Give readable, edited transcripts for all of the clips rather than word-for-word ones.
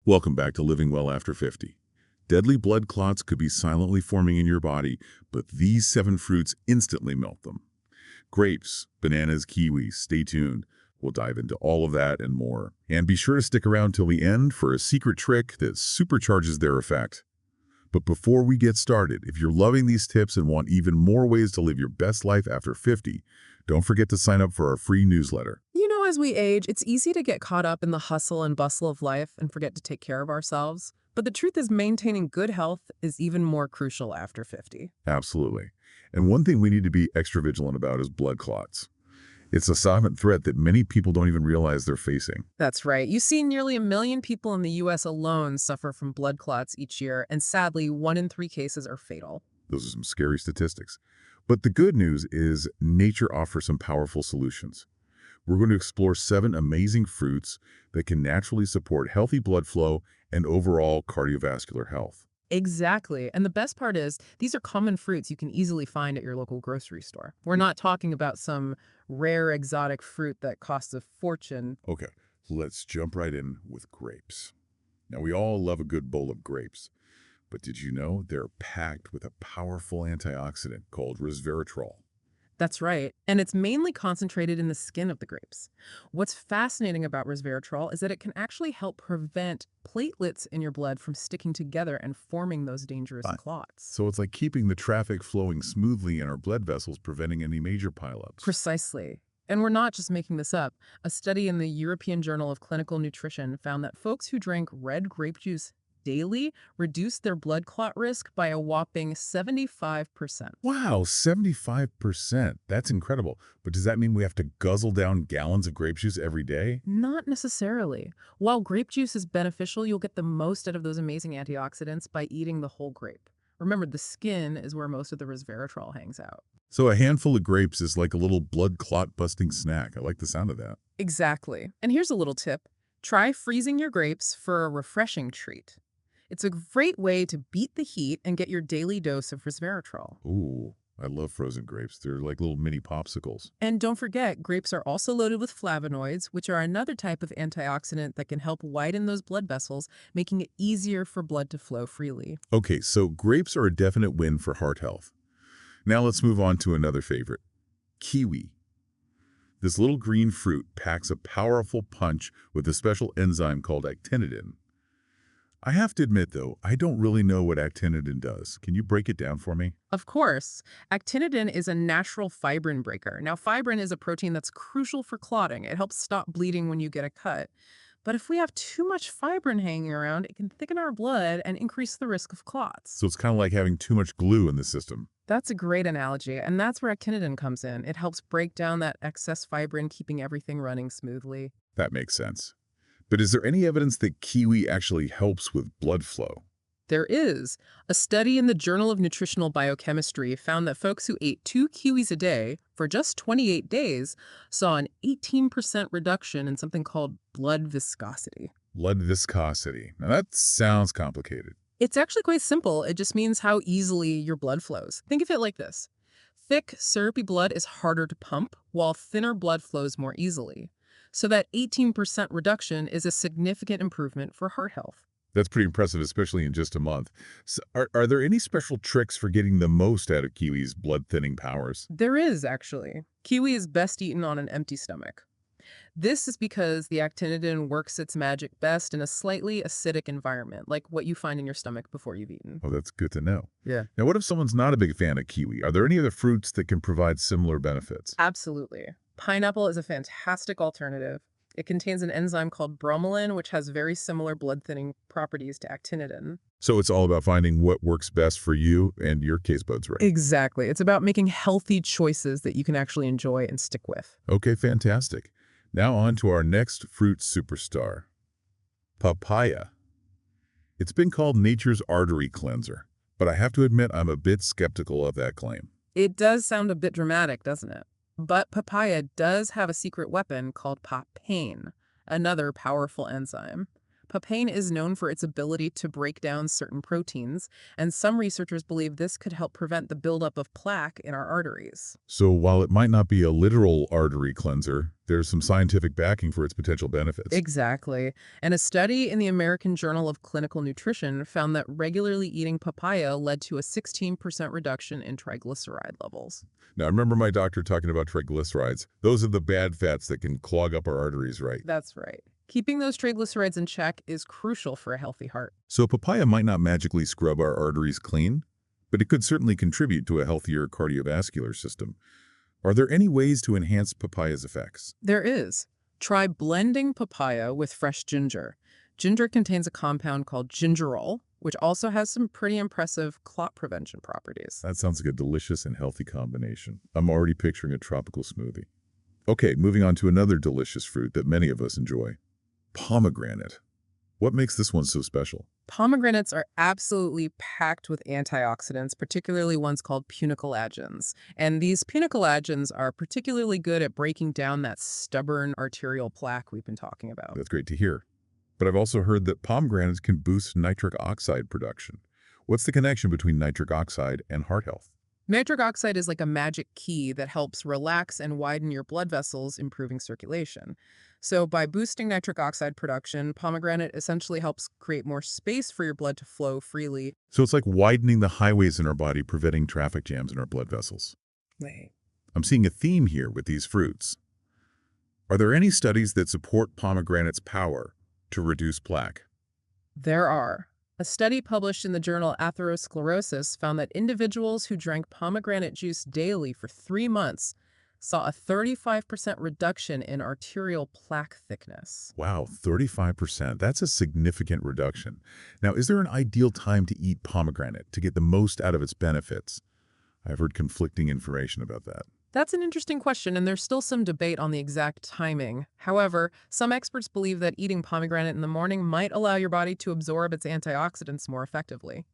Welcome back to Living Well After 50. Deadly blood clots could be silently forming in your body, but these 7 fruits instantly melt them. Grapes, bananas, kiwis, stay tuned. We'll dive into all of that and more. And be sure to stick around till the end for a secret trick that supercharges their effect. But before we get started, if you're loving these tips and want even more ways to live your best life after 50, don't forget to sign up for our free newsletter. As we age, it's easy to get caught up in the hustle and bustle of life and forget to take care of ourselves. But the truth is, maintaining good health is even more crucial after 50. Absolutely. And one thing we need to be extra vigilant about is blood clots. It's a silent threat that many people don't even realize they're facing. That's right. You see, nearly 1 million people in the U.S. alone suffer from blood clots each year, and sadly, 1 in 3 cases are fatal. Those are some scary statistics. But the good news is nature offers some powerful solutions. We're going to explore 7 amazing fruits that can naturally support healthy blood flow and overall cardiovascular health. Exactly. And the best part is, these are common fruits you can easily find at your local grocery store. We're not talking about some rare exotic fruit that costs a fortune. Okay, let's jump right in with grapes. Now, we all love a good bowl of grapes, but did you know they're packed with a powerful antioxidant called resveratrol? That's right. And it's mainly concentrated in the skin of the grapes. What's fascinating about resveratrol is that it can actually help prevent platelets in your blood from sticking together and forming those dangerous Fine. clots. So it's like keeping the traffic flowing smoothly in our blood vessels, preventing any major pileups. Precisely. And we're not just making this up. A study in the European Journal of Clinical Nutrition found that folks who drank red grape juice daily reduced their blood clot risk by a whopping 75%. Wow, 75%. That's incredible. But does that mean we have to guzzle down gallons of grape juice every day? Not necessarily. While grape juice is beneficial, you'll get the most out of those amazing antioxidants by eating the whole grape. Remember, the skin is where most of the resveratrol hangs out. So a handful of grapes is like a little blood clot busting snack. I like the sound of that. Exactly. And here's a little tip. Try freezing your grapes for a refreshing treat. It's a great way to beat the heat and get your daily dose of resveratrol. Ooh, I love frozen grapes. They're like little mini popsicles. And don't forget, grapes are also loaded with flavonoids, which are another type of antioxidant that can help widen those blood vessels, making it easier for blood to flow freely. Okay, so grapes are a definite win for heart health. Now let's move on to another favorite, kiwi. This little green fruit packs a powerful punch with a special enzyme called actinidin. I have to admit, though, I don't really know what actinidin does. Can you break it down for me? Of course, actinidin is a natural fibrin breaker. Now, fibrin is a protein that's crucial for clotting. It helps stop bleeding when you get a cut. But if we have too much fibrin hanging around, it can thicken our blood and increase the risk of clots. So it's kind of like having too much glue in the system. That's a great analogy, and that's where actinidin comes in. It helps break down that excess fibrin, keeping everything running smoothly. That makes sense. But is there any evidence that kiwi actually helps with blood flow? There is. A study in the Journal of Nutritional Biochemistry found that folks who ate 2 kiwis a day for just 28 days saw an 18% reduction in something called blood viscosity. Blood viscosity. Now that sounds complicated. It's actually quite simple. It just means how easily your blood flows. Think of it like this. Thick, syrupy blood is harder to pump, while thinner blood flows more easily. So that 18% reduction is a significant improvement for heart health. That's pretty impressive, especially in just a month. So are there any special tricks for getting the most out of kiwi's blood-thinning powers? There is, actually. Kiwi is best eaten on an empty stomach. This is because the actinidin works its magic best in a slightly acidic environment, like what you find in your stomach before you've eaten. Oh, that's good to know. Yeah. Now, what if someone's not a big fan of kiwi? Are there any other fruits that can provide similar benefits? Absolutely. Pineapple is a fantastic alternative. It contains an enzyme called bromelain, which has very similar blood-thinning properties to actinidin. So it's all about finding what works best for you and your taste buds, right? Exactly. It's about making healthy choices that you can actually enjoy and stick with. Okay, fantastic. Now on to our next fruit superstar, papaya. It's been called nature's artery cleanser, but I have to admit I'm a bit skeptical of that claim. It does sound a bit dramatic, doesn't it? But papaya does have a secret weapon called papain, another powerful enzyme. Papain is known for its ability to break down certain proteins, and some researchers believe this could help prevent the buildup of plaque in our arteries. So while it might not be a literal artery cleanser, there's some scientific backing for its potential benefits. Exactly. And a study in the American Journal of Clinical Nutrition found that regularly eating papaya led to a 16% reduction in triglyceride levels. Now, I remember my doctor talking about triglycerides. Those are the bad fats that can clog up our arteries, right? That's right. Keeping those triglycerides in check is crucial for a healthy heart. So papaya might not magically scrub our arteries clean, but it could certainly contribute to a healthier cardiovascular system. Are there any ways to enhance papaya's effects? There is. Try blending papaya with fresh ginger. Ginger contains a compound called gingerol, which also has some pretty impressive clot prevention properties. That sounds like a delicious and healthy combination. I'm already picturing a tropical smoothie. Okay, moving on to another delicious fruit that many of us enjoy. Pomegranate. What makes this one so special? Pomegranates are absolutely packed with antioxidants, particularly ones called punicolagens. And these punicolagens are particularly good at breaking down that stubborn arterial plaque we've been talking about. That's great to hear. But I've also heard that pomegranates can boost nitric oxide production. What's the connection between nitric oxide and heart health? Nitric oxide is like a magic key that helps relax and widen your blood vessels, improving circulation. So by boosting nitric oxide production, pomegranate essentially helps create more space for your blood to flow freely. So it's like widening the highways in our body, preventing traffic jams in our blood vessels. Wait. I'm seeing a theme here with these fruits. Are there any studies that support pomegranate's power to reduce plaque? There are. A study published in the journal Atherosclerosis found that individuals who drank pomegranate juice daily for 3 months saw a 35% reduction in arterial plaque thickness. Wow, 35%. That's a significant reduction. Now, is there an ideal time to eat pomegranate to get the most out of its benefits? I've heard conflicting information about that. That's an interesting question, and there's still some debate on the exact timing. However, some experts believe that eating pomegranate in the morning might allow your body to absorb its antioxidants more effectively.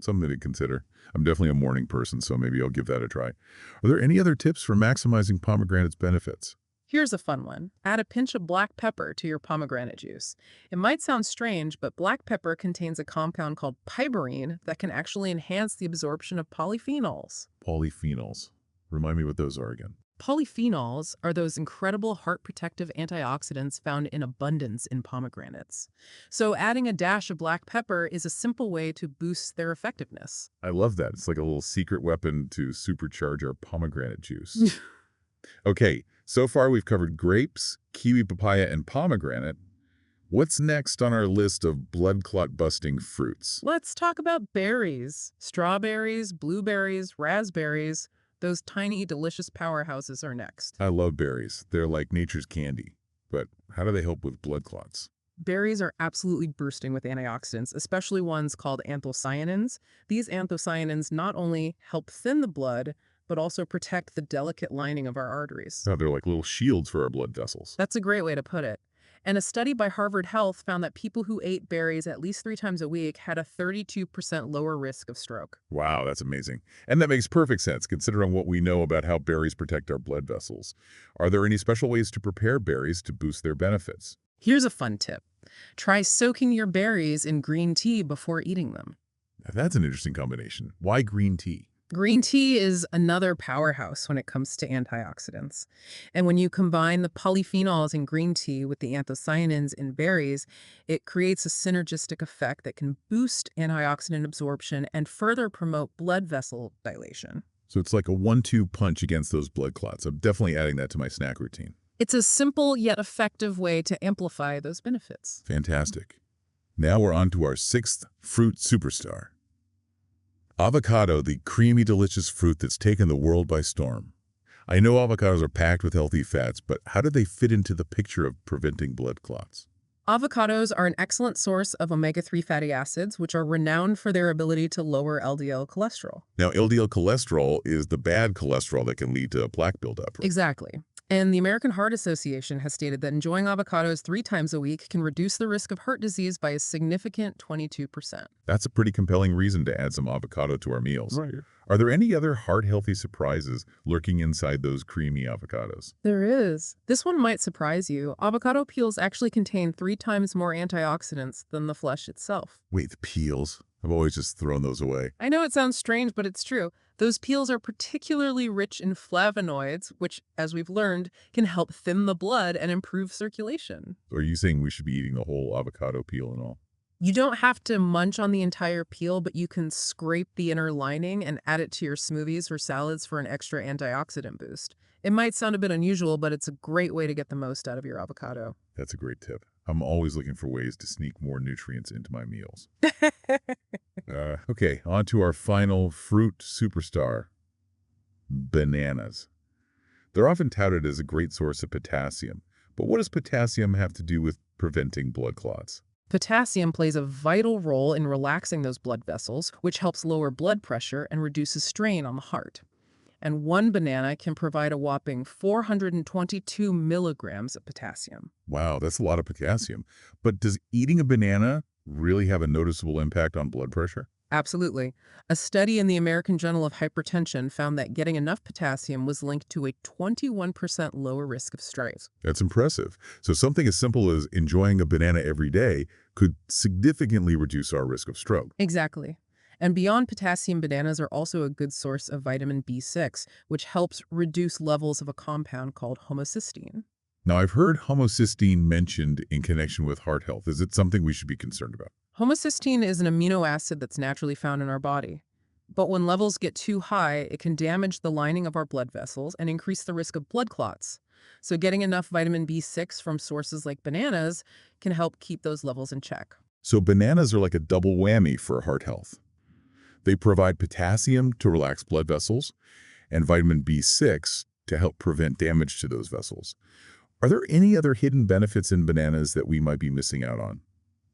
Something to consider. I'm definitely a morning person, so maybe I'll give that a try. Are there any other tips for maximizing pomegranate's benefits? Here's a fun one. Add a pinch of black pepper to your pomegranate juice. It might sound strange, but black pepper contains a compound called piperine that can actually enhance the absorption of polyphenols. Polyphenols. Remind me what those are again. Polyphenols are those incredible heart-protective antioxidants found in abundance in pomegranates. So adding a dash of black pepper is a simple way to boost their effectiveness. I love that. It's like a little secret weapon to supercharge our pomegranate juice. Okay, so far we've covered grapes, kiwi, papaya, and pomegranate. What's next on our list of blood clot-busting fruits? Let's talk about berries. Strawberries, blueberries, raspberries. Those tiny, delicious powerhouses are next. I love berries. They're like nature's candy. But how do they help with blood clots? Berries are absolutely bursting with antioxidants, especially ones called anthocyanins. These anthocyanins not only help thin the blood, but also protect the delicate lining of our arteries. Oh, they're like little shields for our blood vessels. That's a great way to put it. And a study by Harvard Health found that people who ate berries at least 3 times a week had a 32% lower risk of stroke. Wow, that's amazing. And that makes perfect sense, considering what we know about how berries protect our blood vessels. Are there any special ways to prepare berries to boost their benefits? Here's a fun tip. Try soaking your berries in green tea before eating them. Now, that's an interesting combination. Why green tea? Green tea is another powerhouse when it comes to antioxidants. And when you combine the polyphenols in green tea with the anthocyanins in berries, it creates a synergistic effect that can boost antioxidant absorption and further promote blood vessel dilation. So it's like a 1-2 punch against those blood clots. I'm definitely adding that to my snack routine. It's a simple yet effective way to amplify those benefits. Fantastic. Now we're on to our 6th fruit superstar. Avocado, the creamy, delicious fruit that's taken the world by storm. I know avocados are packed with healthy fats, but how do they fit into the picture of preventing blood clots? Avocados are an excellent source of omega-3 fatty acids, which are renowned for their ability to lower LDL cholesterol. Now, LDL cholesterol is the bad cholesterol that can lead to plaque buildup. Right? Exactly. And the American Heart Association has stated that enjoying avocados 3 times a week can reduce the risk of heart disease by a significant 22%. That's a pretty compelling reason to add some avocado to our meals. Right. Are there any other heart-healthy surprises lurking inside those creamy avocados? There is. This one might surprise you. Avocado peels actually contain 3 times more antioxidants than the flesh itself. Wait, the peels? I've always just thrown those away. I know it sounds strange, but it's true. Those peels are particularly rich in flavonoids, which, as we've learned, can help thin the blood and improve circulation. Are you saying we should be eating the whole avocado peel and all? You don't have to munch on the entire peel, but you can scrape the inner lining and add it to your smoothies or salads for an extra antioxidant boost. It might sound a bit unusual, but it's a great way to get the most out of your avocado. That's a great tip. I'm always looking for ways to sneak more nutrients into my meals. Okay, on to our final fruit superstar, bananas. They're often touted as a great source of potassium, but what does potassium have to do with preventing blood clots? Potassium plays a vital role in relaxing those blood vessels, which helps lower blood pressure and reduces strain on the heart. And one banana can provide a whopping 422 milligrams of potassium. Wow, that's a lot of potassium. But does eating a banana really have a noticeable impact on blood pressure? Absolutely. A study in the American Journal of Hypertension found that getting enough potassium was linked to a 21% lower risk of stroke. That's impressive. So something as simple as enjoying a banana every day could significantly reduce our risk of stroke. Exactly. And beyond potassium, bananas are also a good source of vitamin B6, which helps reduce levels of a compound called homocysteine. Now, I've heard homocysteine mentioned in connection with heart health. Is it something we should be concerned about? Homocysteine is an amino acid that's naturally found in our body. But when levels get too high, it can damage the lining of our blood vessels and increase the risk of blood clots. So getting enough vitamin B6 from sources like bananas can help keep those levels in check. So bananas are like a double whammy for heart health. They provide potassium to relax blood vessels and vitamin B6 to help prevent damage to those vessels. Are there any other hidden benefits in bananas that we might be missing out on?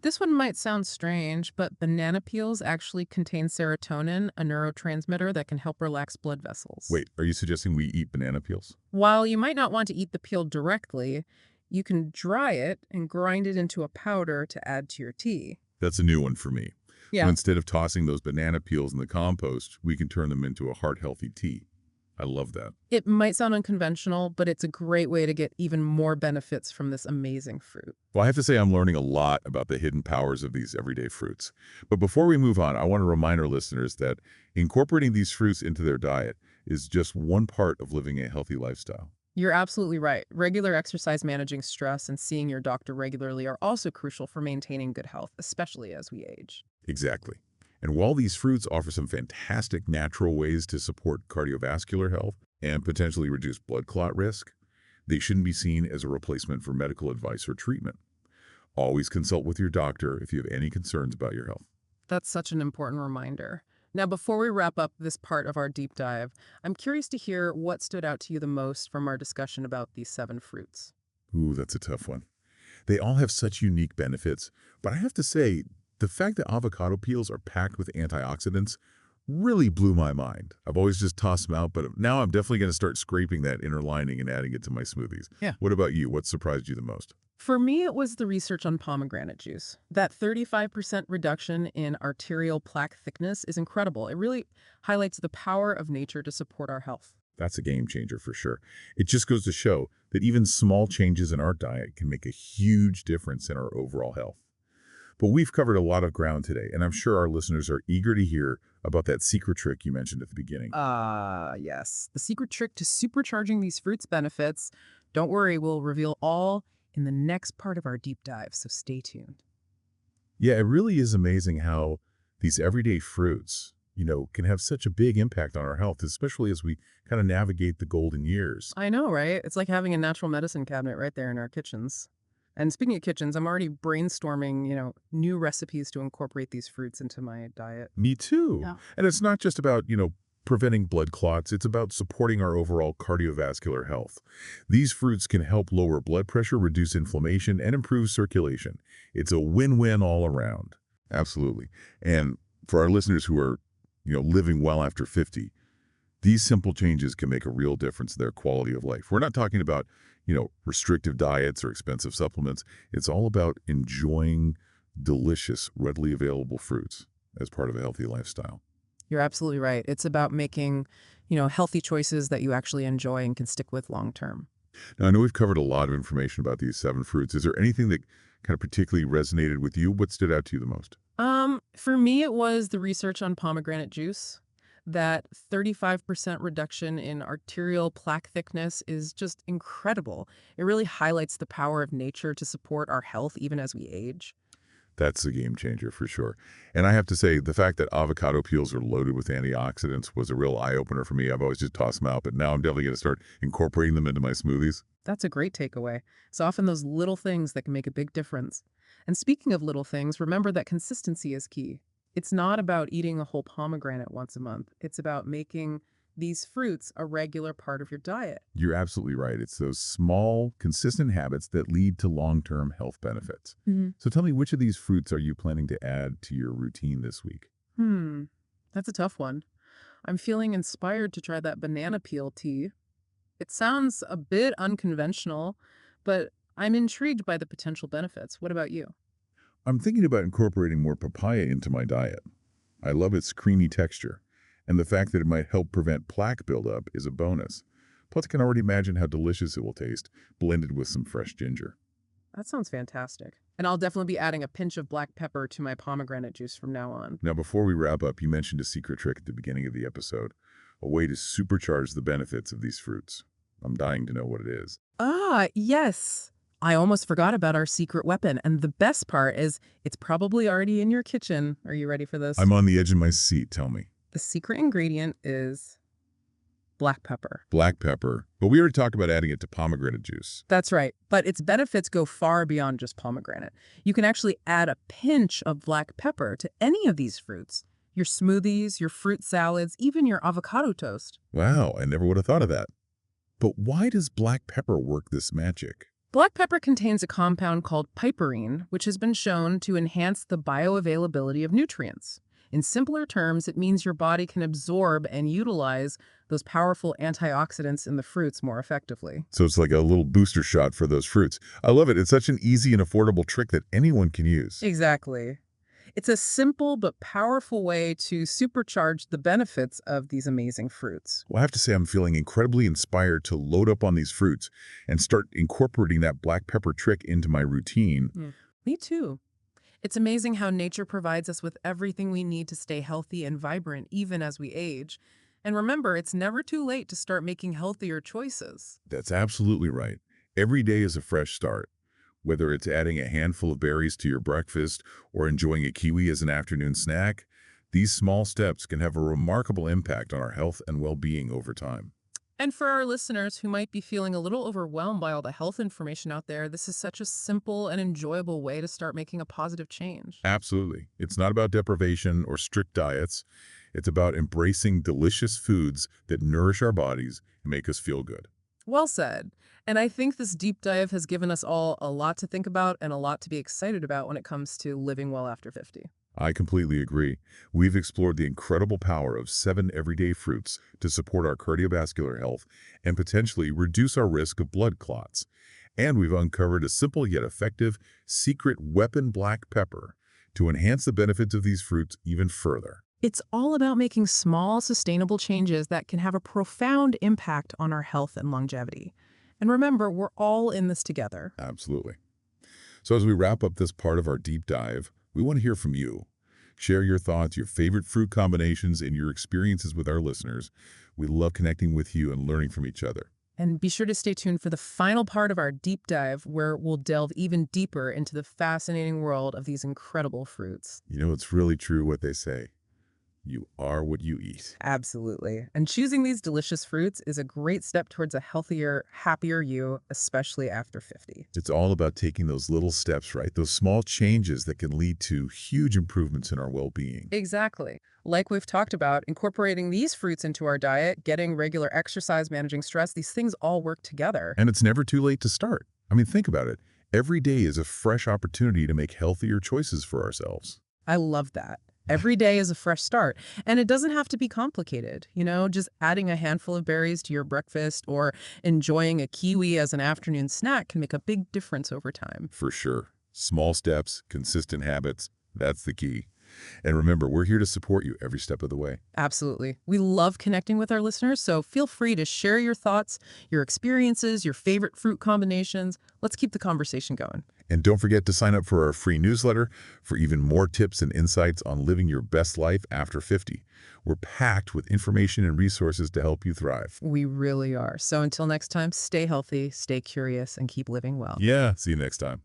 This one might sound strange, but banana peels actually contain serotonin, a neurotransmitter that can help relax blood vessels. Wait, are you suggesting we eat banana peels? While you might not want to eat the peel directly, you can dry it and grind it into a powder to add to your tea. That's a new one for me. Yeah. So instead of tossing those banana peels in the compost, we can turn them into a heart-healthy tea. I love that. It might sound unconventional, but it's a great way to get even more benefits from this amazing fruit. Well, I have to say I'm learning a lot about the hidden powers of these everyday fruits. But before we move on, I want to remind our listeners that incorporating these fruits into their diet is just one part of living a healthy lifestyle. You're absolutely right. Regular exercise, managing stress, and seeing your doctor regularly are also crucial for maintaining good health, especially as we age. Exactly. And while these fruits offer some fantastic natural ways to support cardiovascular health and potentially reduce blood clot risk, they shouldn't be seen as a replacement for medical advice or treatment. Always consult with your doctor if you have any concerns about your health. That's such an important reminder. Now, before we wrap up this part of our deep dive, I'm curious to hear what stood out to you the most from our discussion about these 7 fruits. Ooh, that's a tough one. They all have such unique benefits, but I have to say, the fact that avocado peels are packed with antioxidants really blew my mind. I've always just tossed them out, but now I'm definitely going to start scraping that inner lining and adding it to my smoothies. Yeah. What about you? What surprised you the most? For me, it was the research on pomegranate juice. That 35% reduction in arterial plaque thickness is incredible. It really highlights the power of nature to support our health. That's a game changer for sure. It just goes to show that even small changes in our diet can make a huge difference in our overall health. But we've covered a lot of ground today, and I'm sure our listeners are eager to hear about that secret trick you mentioned at the beginning. Yes. The secret trick to supercharging these fruits' benefits. Don't worry, we'll reveal all in the next part of our deep dive, so stay tuned. Yeah, it really is amazing how these everyday fruits, can have such a big impact on our health, especially as we kind of navigate the golden years. I know, right? It's like having a natural medicine cabinet right there in our kitchens. And speaking of kitchens, I'm already brainstorming, new recipes to incorporate these fruits into my diet. Me too. Yeah. And it's not just about, preventing blood clots. It's about supporting our overall cardiovascular health. These fruits can help lower blood pressure, reduce inflammation, and improve circulation. It's a win-win all around. Absolutely. And for our listeners who are, living well after 50, These simple changes can make a real difference in their quality of life. We're not talking about, restrictive diets or expensive supplements. It's all about enjoying delicious, readily available fruits as part of a healthy lifestyle. You're absolutely right. It's about making, healthy choices that you actually enjoy and can stick with long term. Now, I know we've covered a lot of information about these 7 fruits. Is there anything that kind of particularly resonated with you? What stood out to you the most? For me, it was the research on pomegranate juice. That 35% reduction in arterial plaque thickness is just incredible. It really highlights the power of nature to support our health even as we age. That's a game changer for sure. And I have to say, the fact that avocado peels are loaded with antioxidants was a real eye-opener for me. I've always just tossed them out, but now I'm definitely going to start incorporating them into my smoothies. That's a great takeaway. It's often those little things that can make a big difference. And speaking of little things, remember that consistency is key. It's not about eating a whole pomegranate once a month. It's about making these fruits a regular part of your diet. You're absolutely right. It's those small, consistent habits that lead to long-term health benefits. So tell me, which of these fruits are you planning to add to your routine this week? That's a tough one. I'm feeling inspired to try that banana peel tea. It sounds a bit unconventional, but I'm intrigued by the potential benefits. What about you? I'm thinking about incorporating more papaya into my diet. I love its creamy texture, and the fact that it might help prevent plaque buildup is a bonus. Plus, I can already imagine how delicious it will taste, blended with some fresh ginger. That sounds fantastic. And I'll definitely be adding a pinch of black pepper to my pomegranate juice from now on. Now, before we wrap up, you mentioned a secret trick at the beginning of the episode, a way to supercharge the benefits of these fruits. I'm dying to know what it is. Yes. I almost forgot about our secret weapon. And the best part is it's probably already in your kitchen. Are you ready for this? I'm on the edge of my seat, tell me. The secret ingredient is black pepper. Black pepper. But we already talked about adding it to pomegranate juice. That's right. But its benefits go far beyond just pomegranate. You can actually add a pinch of black pepper to any of these fruits. Your smoothies, your fruit salads, even your avocado toast. Wow, I never would have thought of that. But why does black pepper work this magic? Black pepper contains a compound called piperine, which has been shown to enhance the bioavailability of nutrients. In simpler terms, it means your body can absorb and utilize those powerful antioxidants in the fruits more effectively. So it's like a little booster shot for those fruits. I love it. It's such an easy and affordable trick that anyone can use. Exactly. It's a simple but powerful way to supercharge the benefits of these amazing fruits. Well, I have to say I'm feeling incredibly inspired to load up on these fruits and start incorporating that black pepper trick into my routine. Me too. It's amazing how nature provides us with everything we need to stay healthy and vibrant even as we age. And remember, it's never too late to start making healthier choices. That's absolutely right. Every day is a fresh start. Whether it's adding a handful of berries to your breakfast or enjoying a kiwi as an afternoon snack, these small steps can have a remarkable impact on our health and well-being over time. And for our listeners who might be feeling a little overwhelmed by all the health information out there, this is such a simple and enjoyable way to start making a positive change. Absolutely. It's not about deprivation or strict diets. It's about embracing delicious foods that nourish our bodies and make us feel good. Well said. And I think this deep dive has given us all a lot to think about and a lot to be excited about when it comes to living well after 50. I completely agree. We've explored the incredible power of 7 everyday fruits to support our cardiovascular health and potentially reduce our risk of blood clots. And we've uncovered a simple yet effective secret weapon, black pepper, to enhance the benefits of these fruits even further. It's all about making small, sustainable changes that can have a profound impact on our health and longevity. And remember, we're all in this together. Absolutely. So as we wrap up this part of our deep dive, we want to hear from you. Share your thoughts, your favorite fruit combinations, and your experiences with our listeners. We love connecting with you and learning from each other. And be sure to stay tuned for the final part of our deep dive, where we'll delve even deeper into the fascinating world of these incredible fruits. You know, it's really true what they say. You are what you eat. Absolutely. And choosing these delicious fruits is a great step towards a healthier, happier you, especially after 50. It's all about taking those little steps, right? Those small changes that can lead to huge improvements in our well-being. Exactly. Like we've talked about, incorporating these fruits into our diet, getting regular exercise, managing stress, these things all work together. And it's never too late to start. I mean, think about it. Every day is a fresh opportunity to make healthier choices for ourselves. I love that. Every day is a fresh start, and it doesn't have to be complicated. Just adding a handful of berries to your breakfast or enjoying a kiwi as an afternoon snack can make a big difference over time. For sure. Small steps, consistent habits, that's the key. And remember, we're here to support you every step of the way. Absolutely. We love connecting with our listeners, so feel free to share your thoughts, your experiences, your favorite fruit combinations. Let's keep the conversation going. And don't forget to sign up for our free newsletter for even more tips and insights on living your best life after 50. We're packed with information and resources to help you thrive. We really are. So until next time, stay healthy, stay curious, and keep living well. Yeah, see you next time.